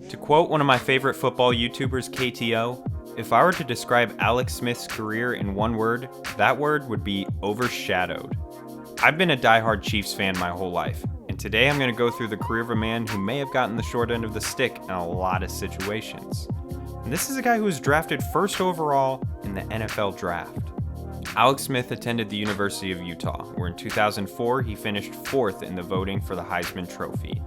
To quote one of my favorite football YouTubers, KTO, if I were to describe Alex Smith's career in one word, that word would be overshadowed. I've been a diehard Chiefs fan my whole life, and today I'm going to go through the career of a man who may have gotten the short end of the stick in a lot of situations. And this is a guy who was drafted first overall in the NFL draft. Alex Smith attended the University of Utah, where in 2004 he finished fourth in the voting for the Heisman Trophy.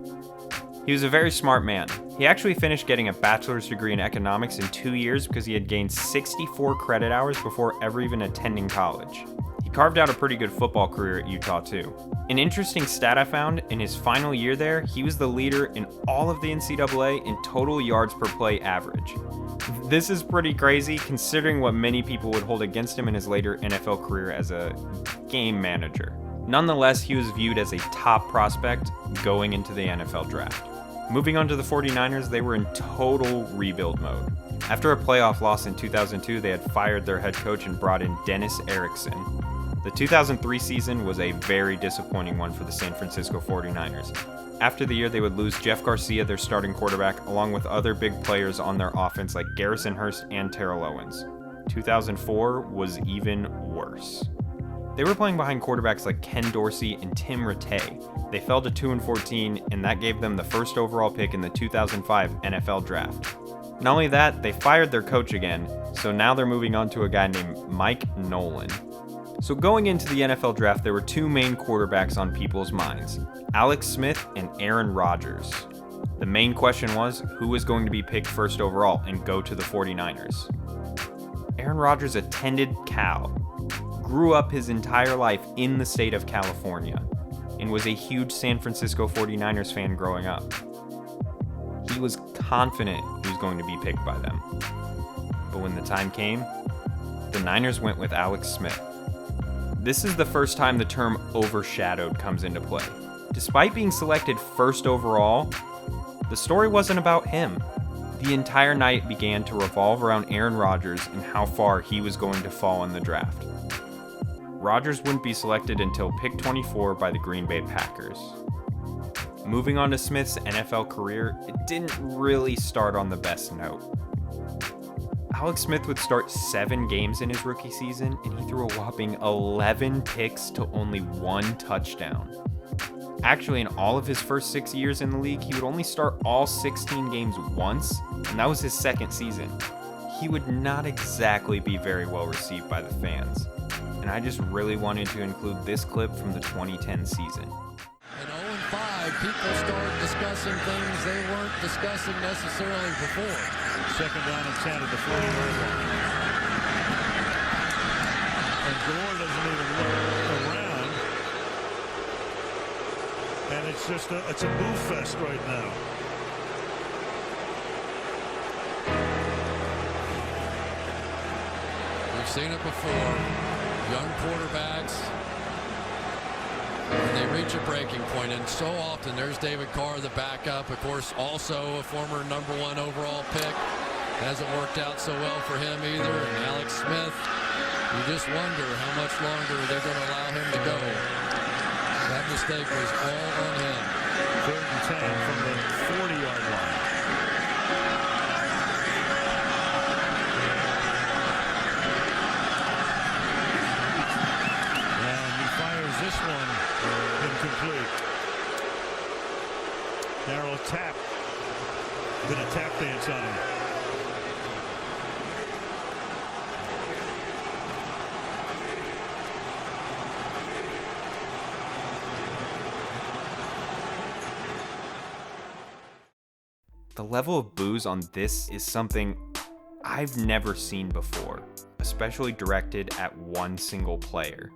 He was a very smart man. He actually finished getting a bachelor's degree in economics in 2 years because he had gained 64 credit hours before ever even attending college. He carved out a pretty good football career at Utah too. An interesting stat I found, in his final year there, he was the leader in all of the NCAA in total yards per play average. This is pretty crazy considering what many people would hold against him in his later NFL career as a game manager. Nonetheless, he was viewed as a top prospect going into the NFL draft. Moving on to the 49ers, they were in total rebuild mode. After a playoff loss in 2002, they had fired their head coach and brought in Dennis Erickson. The 2003 season was a very disappointing one for the San Francisco 49ers. After the year, they would lose Jeff Garcia, their starting quarterback, along with other big players on their offense like Garrison Hearst and Terrell Owens. 2004 was even worse. They were playing behind quarterbacks like Ken Dorsey and Tim Rattay. They fell to 2-14, and that gave them the first overall pick in the 2005 NFL Draft. Not only that, they fired their coach again, so now they're moving on to a guy named Mike Nolan. So going into the NFL Draft, there were two main quarterbacks on people's minds, Alex Smith and Aaron Rodgers. The main question was, who was going to be picked first overall and go to the 49ers? Aaron Rodgers attended Cal, grew up his entire life in the state of California, and was a huge San Francisco 49ers fan growing up. He was confident he was going to be picked by them. But when the time came, the Niners went with Alex Smith. This is the first time the term overshadowed comes into play. Despite being selected first overall, the story wasn't about him. The entire night began to revolve around Aaron Rodgers and how far he was going to fall in the draft. Rodgers wouldn't be selected until pick 24 by the Green Bay Packers. Moving on to Smith's NFL career, it didn't really start on the best note. Alex Smith would start 7 games in his rookie season, and he threw a whopping 11 picks to only 1 touchdown. Actually, in all of his first 6 years in the league, he would only start all 16 games once, and that was his second season. He would not exactly be very well received by the fans, and I just really wanted to include this clip from the 2010 season. In 0-5, people start discussing things they weren't discussing necessarily before. Second down and 10 at the 40-yard line. And Gore doesn't even look around. And it's just it's a boo fest right now. We've seen it before. Young quarterbacks, when they reach a breaking point, and so often there's David Carr, the backup, of course, also a former number 1 overall pick. Hasn't worked out so well for him either. And Alex Smith, you just wonder how much longer they're going to allow him to go. That mistake was all on him. 3rd and 10 from the 40-yard line. And he fires this one incomplete. Narrow tap. Gonna tap dance on him. The level of boos on this is something I've never seen before, especially directed at one single player.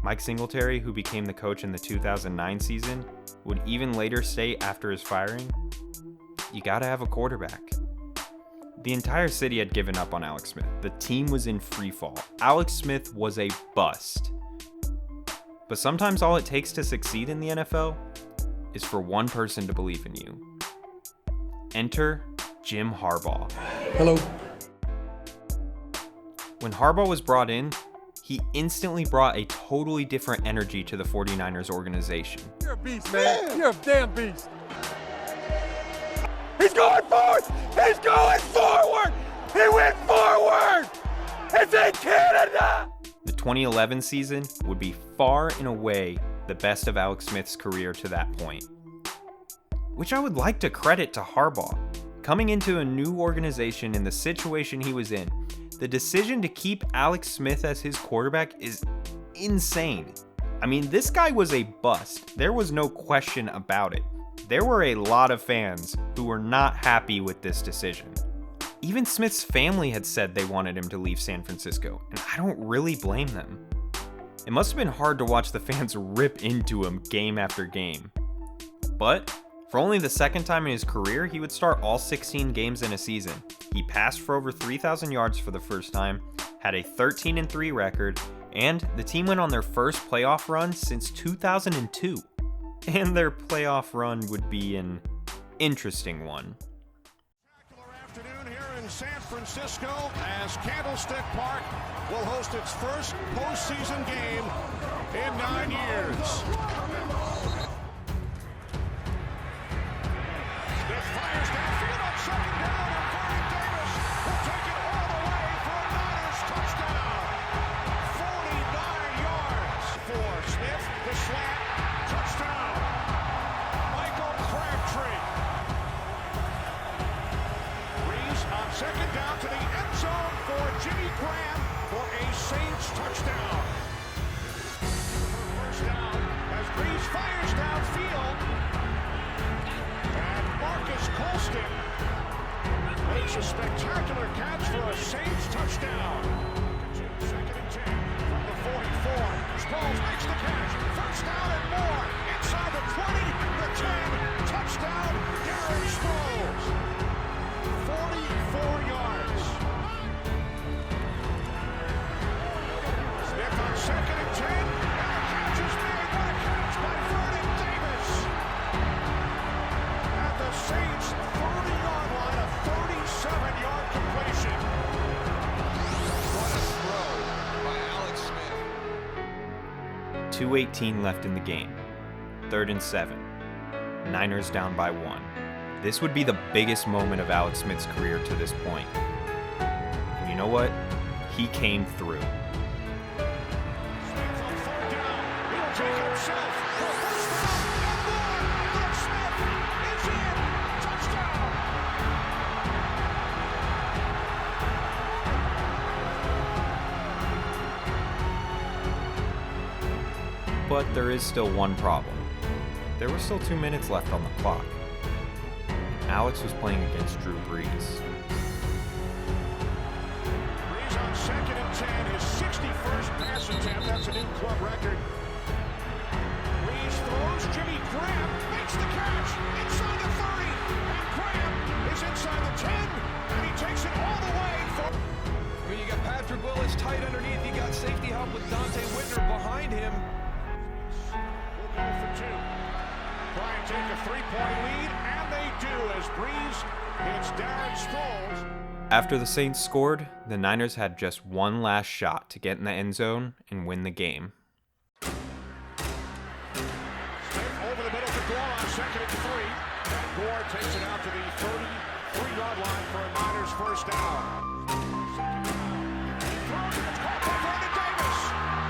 Mike Singletary, who became the coach in the 2009 season, would even later state after his firing, "You gotta have a quarterback." The entire city had given up on Alex Smith. The team was in freefall. Alex Smith was a bust. But sometimes all it takes to succeed in the NFL is for one person to believe in you. Enter Jim Harbaugh. Hello. When Harbaugh was brought in, he instantly brought a totally different energy to the 49ers organization. You're a beast, man. You're a damn beast. He He's going forward! He's going forward! He went forward! It's in Canada! The 2011 season would be far and away the best of Alex Smith's career to that point, which I would like to credit to Harbaugh. Coming into a new organization in the situation he was in, the decision to keep Alex Smith as his quarterback is insane. I mean, this guy was a bust. There was no question about it. There were a lot of fans who were not happy with this decision. Even Smith's family had said they wanted him to leave San Francisco, and I don't really blame them. It must have been hard to watch the fans rip into him game after game. But for only the second time in his career, he would start all 16 games in a season. He passed for over 3,000 yards for the first time, had a 13-3 record, and the team went on their first playoff run since 2002. And their playoff run would be an interesting one. Afternoon here in San Francisco as Candlestick Park will host its first postseason game in 9 years. Smith fires downfield on second down, and Vernon Davis will take it all the way for a Niners touchdown. 49 yards for Smith. The slant, touchdown. Michael Crabtree. Breeze on second down to the end zone for Jimmy Graham for a Saints touchdown. First down as Breeze fires downfield. And Marcus Colston makes a spectacular catch for a Saints touchdown. Second and 10 from the 44. Sproles makes the catch. First down and more. Inside the 20, the 10. Touchdown, Darren Sproles. 44 yards. Smith on second and 10. And the catch is made. What a catch by Vernon Davis. At the Saints 30-yard line, a 37-yard completion. What a throw by Alex Smith. 2:18 left in the game. 3rd and 7. Niners down by 1. This would be the biggest moment of Alex Smith's career to this point. And you know what? He came through. Smith on third down. He'll take it himself. For first down and more. Alex Smith is in. Touchdown. But there is still one problem. There were still 2 minutes left on the clock. Alex was playing against Drew Brees. Breeze on second and 10. His 61st pass attempt. That's a new club record. Breeze throws. Jimmy Graham makes the catch. Inside the 30. And Graham is inside the 10. And he takes it all the way for... When you got Patrick Willis tight underneath, you got safety help with Dante Whitner behind him. We'll go for two. Try and take a 3-point lead, and they do as Breeze hits Darren Sproles. After the Saints scored, the Niners had just one last shot to get in the end zone and win the game. Smith over the middle to Gore on second and 3. And Gore takes it out to the 33-yard line for a Niners first down. Throws it, it's caught by Vernon Davis.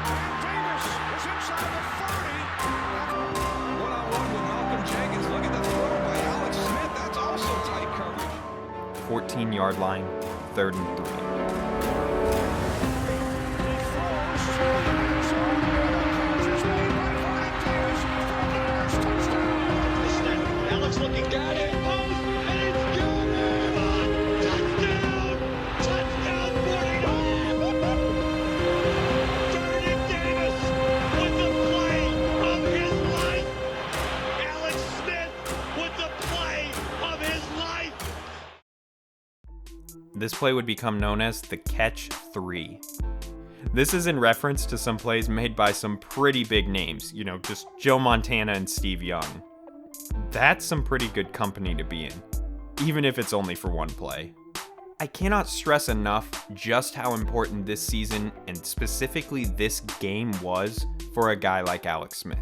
And Davis is inside the 30. One-on-one with Malcolm Jenkins. Look at the throw by Alex Smith. That's also tight coverage. 14-yard line, 3rd and 3. He throws to the end zone. And the catch is made by Vernon Davis for a Niners touchdown. Alex looking down in post, and it's good. Touchdown! Touchdown 49! Vernon Davis with the play of his life. Alex Smith with the play of his life. This play would become known as the Catch 3. This is in reference to some plays made by some pretty big names, just Joe Montana and Steve Young. That's some pretty good company to be in, even if it's only for one play. I cannot stress enough just how important this season and specifically this game was for a guy like Alex Smith.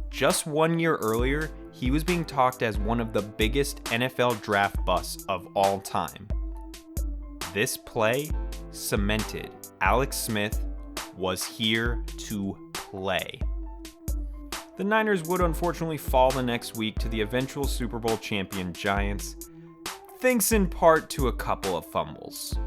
Just 1 year earlier, he was being talked as one of the biggest NFL draft busts of all time. This play cemented Alex Smith was here to play. The Niners would unfortunately fall the next week to the eventual Super Bowl champion Giants, thanks in part to a couple of fumbles.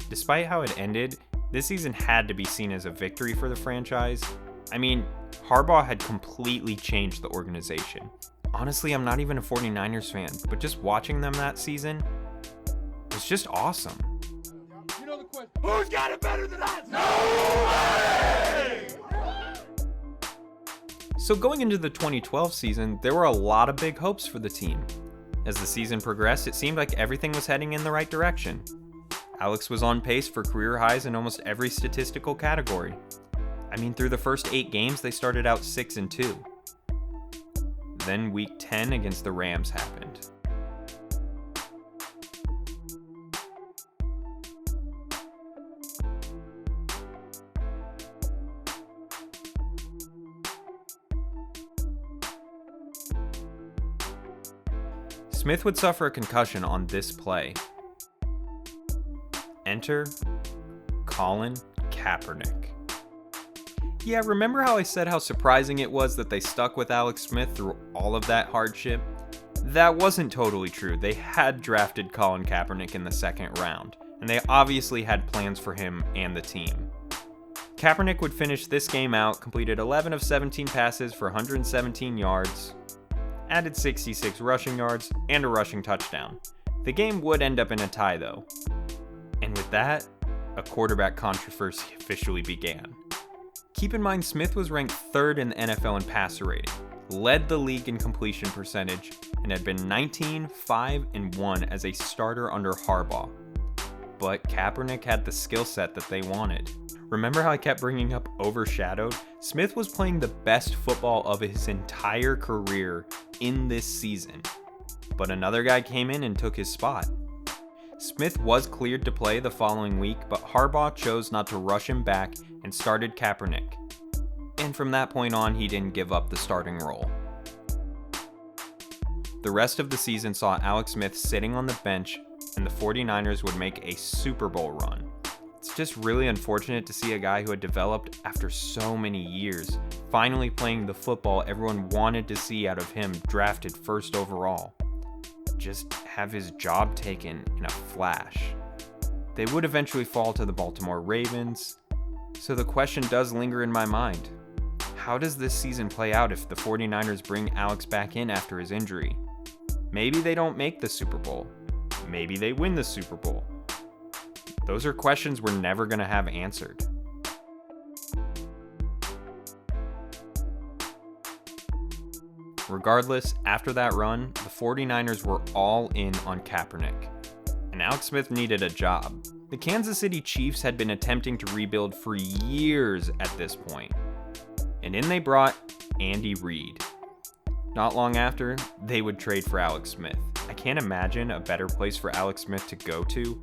Despite how it ended, this season had to be seen as a victory for the franchise. I mean, Harbaugh had completely changed the organization. Honestly, I'm not even a 49ers fan, but just watching them that season was just awesome. You know the question. Who's got it better than us? Nobody! So going into the 2012 season, there were a lot of big hopes for the team. As the season progressed, it seemed like everything was heading in the right direction. Alex was on pace for career highs in almost every statistical category. I mean, through the first 8 games, they started out 6-2. Then week 10 against the Rams happened. Smith would suffer a concussion on this play. Enter Colin Kaepernick. Yeah, remember how I said how surprising it was that they stuck with Alex Smith through all of that hardship? That wasn't totally true. They had drafted Colin Kaepernick in the second round, and they obviously had plans for him and the team. Kaepernick would finish this game out, completed 11 of 17 passes for 117 yards, added 66 rushing yards, and a rushing touchdown. The game would end up in a tie though. And with that, a quarterback controversy officially began. Keep in mind, Smith was ranked 3rd in the NFL in passer rating, led the league in completion percentage, and had been 19, 5, and 1 as a starter under Harbaugh. But Kaepernick had the skill set that they wanted. Remember how I kept bringing up overshadowed? Smith was playing the best football of his entire career in this season. But another guy came in and took his spot. Smith was cleared to play the following week, but Harbaugh chose not to rush him back and started Kaepernick. And from that point on, he didn't give up the starting role. The rest of the season saw Alex Smith sitting on the bench, and the 49ers would make a Super Bowl run. It's just really unfortunate to see a guy who had developed after so many years finally playing the football everyone wanted to see out of him, drafted 1st overall. Just have his job taken in a flash. They would eventually fall to the Baltimore Ravens, so the question does linger in my mind. How does this season play out if the 49ers bring Alex back in after his injury? Maybe they don't make the Super Bowl. Maybe they win the Super Bowl. Those are questions we're never going to have answered. Regardless, after that run, the 49ers were all in on Kaepernick, and Alex Smith needed a job. The Kansas City Chiefs had been attempting to rebuild for years at this point, and in they brought Andy Reid. Not long after, they would trade for Alex Smith. I can't imagine a better place for Alex Smith to go to.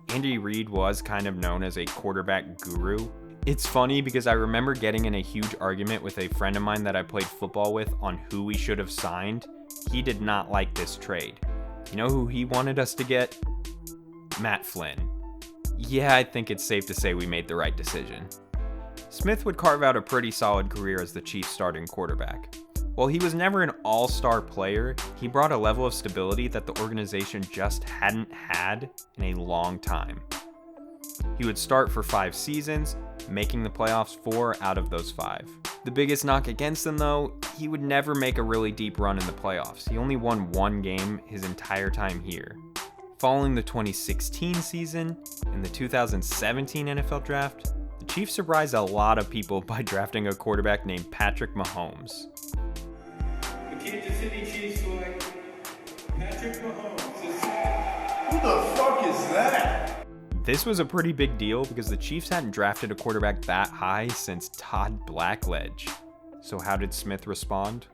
Andy Reid was kind of known as a quarterback guru. It's funny because I remember getting in a huge argument with a friend of mine that I played football with on who we should have signed. He did not like this trade. You know who he wanted us to get? Matt Flynn. Yeah, I think it's safe to say we made the right decision. Smith would carve out a pretty solid career as the Chiefs' starting quarterback. While he was never an all-star player, he brought a level of stability that the organization just hadn't had in a long time. He would start for 5 seasons, making the playoffs 4 out of those 5. The biggest knock against him though, he would never make a really deep run in the playoffs. He only won 1 game his entire time here. Following the 2016 season and the 2017 NFL draft, the Chiefs surprised a lot of people by drafting a quarterback named Patrick Mahomes. The Kansas City Chiefs select Patrick Mahomes. Who the fuck is that? This was a pretty big deal because the Chiefs hadn't drafted a quarterback that high since Todd Blackledge. So how did Smith respond?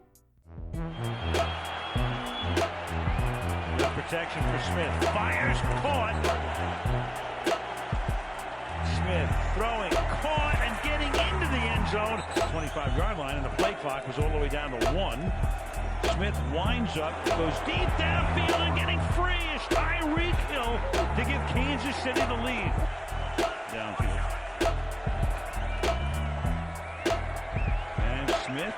Protection for Smith. Fires, caught. Smith throwing, caught, and getting into the end zone. 25-yard line, and the play clock was all the way down to 1. Smith winds up, goes deep downfield, and getting free is Tyreek Hill to give Kansas City the lead. Downfield. And Smith,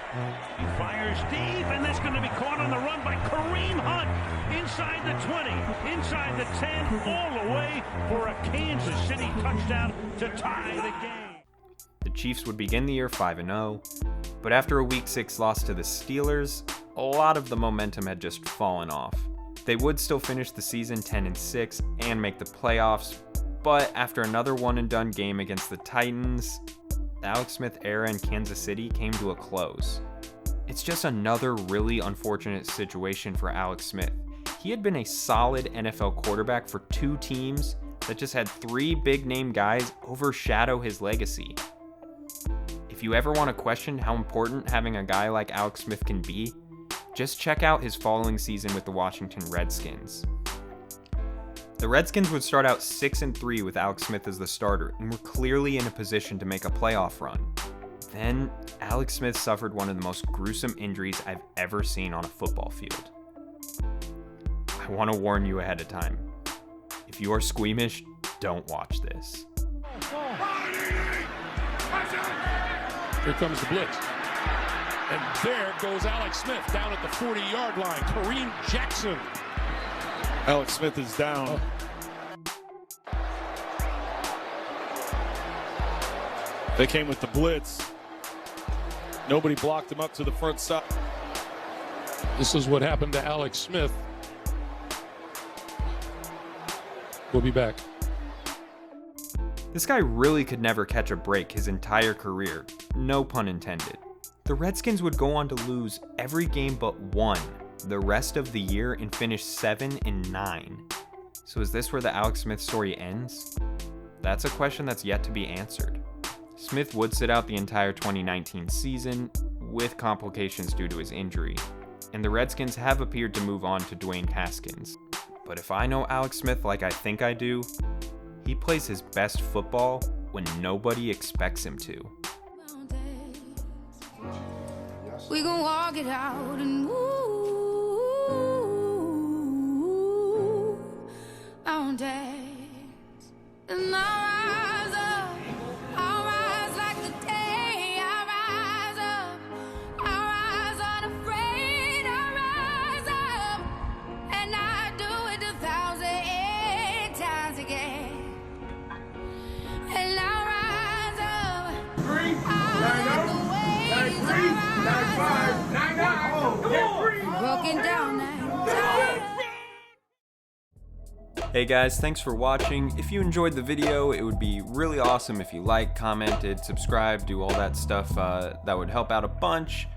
he fires deep, and that's going to be caught on the run by Kareem Hunt. Inside the 20, inside the 10, all the way for a Kansas City touchdown to tie the game. The Chiefs would begin the year 5-0, but after a Week 6 loss to the Steelers, a lot of the momentum had just fallen off. They would still finish the season 10-6 and make the playoffs, but after another one-and-done game against the Titans, the Alex Smith era in Kansas City came to a close. It's just another really unfortunate situation for Alex Smith. He had been a solid NFL quarterback for 2 teams that just had 3 big-name guys overshadow his legacy. If you ever want to question how important having a guy like Alex Smith can be, just check out his following season with the Washington Redskins. The Redskins would start out 6-3 with Alex Smith as the starter and were clearly in a position to make a playoff run. Then, Alex Smith suffered one of the most gruesome injuries I've ever seen on a football field. I want to warn you ahead of time. If you are squeamish, don't watch this. Here comes the blitz. And there goes Alex Smith down at the 40-yard line. Kareem Jackson. Alex Smith is down. They came with the blitz. Nobody blocked him up to the front side. This is what happened to Alex Smith. We'll be back. This guy really could never catch a break his entire career, no pun intended. The Redskins would go on to lose every game but one the rest of the year and finish 7-9. So is this where the Alex Smith story ends? That's a question that's yet to be answered. Smith would sit out the entire 2019 season with complications due to his injury, and the Redskins have appeared to move on to Dwayne Haskins. But if I know Alex Smith like I think I do, he plays his best football when nobody expects him to. We gon' walk it out and move mountains. And I'll rise like the day. I'll rise up, I'll rise unafraid. I'll rise up, and I do it 1,000 times again. And I'll rise up, 3, 9, 9, 5, broken down now. Hey guys, thanks for watching. If you enjoyed the video, it would be really awesome if you liked, commented, subscribed, do all that stuff. That would help out a bunch.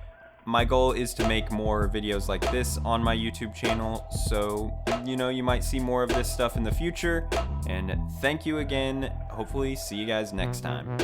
My goal is to make more videos like this on my YouTube channel, so you might see more of this stuff in the future. And thank you again. Hopefully see you guys next time.